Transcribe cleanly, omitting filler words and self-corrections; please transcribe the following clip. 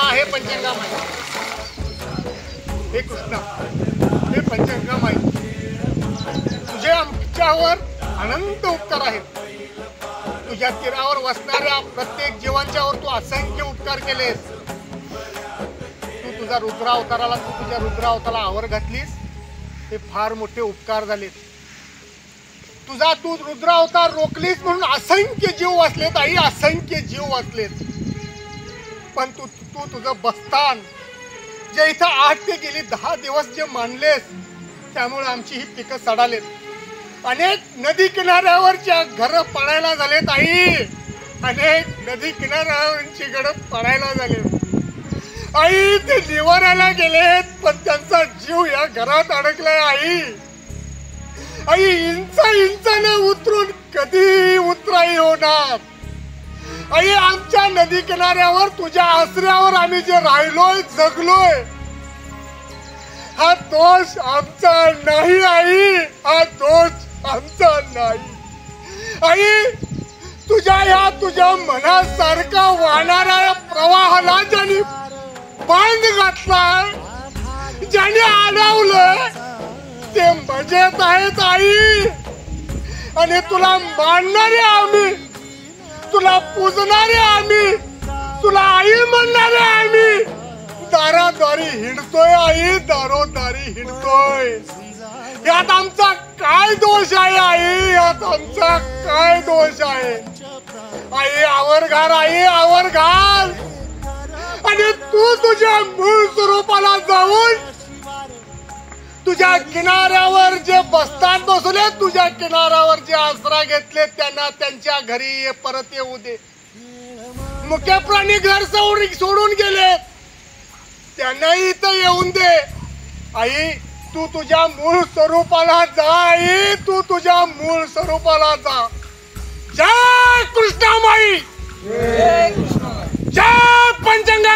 हे पंचगंगा माई, हे कृष्णा, हे पंचगंगा माई, तुझे आमच्यावर अनंत उपकार आहेत. तुझ्या तीरावर वसणाऱ्या प्रत्येक जीवांच्यावर तू असंख्य उपकार केलेस. तू तुझ्या रुद्रावताराला आवर घातलीस, हे फार मोठे उपकार झालेत. तू रुद्रावतार रोखलीस म्हणून असंख्य जीव वाचलेत आई, असंख्य जीव वाचलेत. पण तू तुझं बस्तान जे इथं 8 ते गेली 10 दिवस जे मांडलेस, त्यामुळे आमची ही पिकं सडालेत. अनेक नदी किनाऱ्यावरच्या घर पडायला झालेत आई, अनेक नदी किनाऱ्यावरची घरं पडायला झालेत आई. ते निवारायला गेलेत, पण त्यांचा जीव या घरात अडकलाय आई. आई इंचाने उतरून कधी उतराई होणार आई. आमच्या नदी किनाऱ्यावर तुझ्या आसऱ्यावर आम्ही जे राहिलोय, जगलोय, हा दोष आमचा नाही आई, हा दोष आमचा नाही आई. तुझ्या मनासारखा वाहणाऱ्या प्रवाहाला ज्याने बांध घातलाय, ज्याने अडवलंय, ते मजेत आहेत आई. आणि तुला मानणारे आम्ही, तुला पूजणारे आम्ही, तुला आई म्हणणारे आम्ही दारादारी हिंडतोय आई, दारोदारी हिंडतोय. यात आमचा काय दोष आहे आई, यात आमचा काय दोष आहे आई. आवर घाल आई, आवर घाल. आणि तू तुझ्या मूळ स्वरूपाला जाऊन तुझ्या किनाऱ्यावर जे बस्तान बसवले, तुझ्या किनाऱ्यावर जे आसरा घेतले, त्यांना त्यांच्या घरी परत येऊ दे. मुख्य प्राणी घर सोडून गेले, त्यांनाही इथं येऊन दे आई. तू तुझ्या मूळ स्वरूपाला जा आई, तू तुझ्या मूळ स्वरूपाला जा. जय कृष्णामाई, जय पंचगंगा.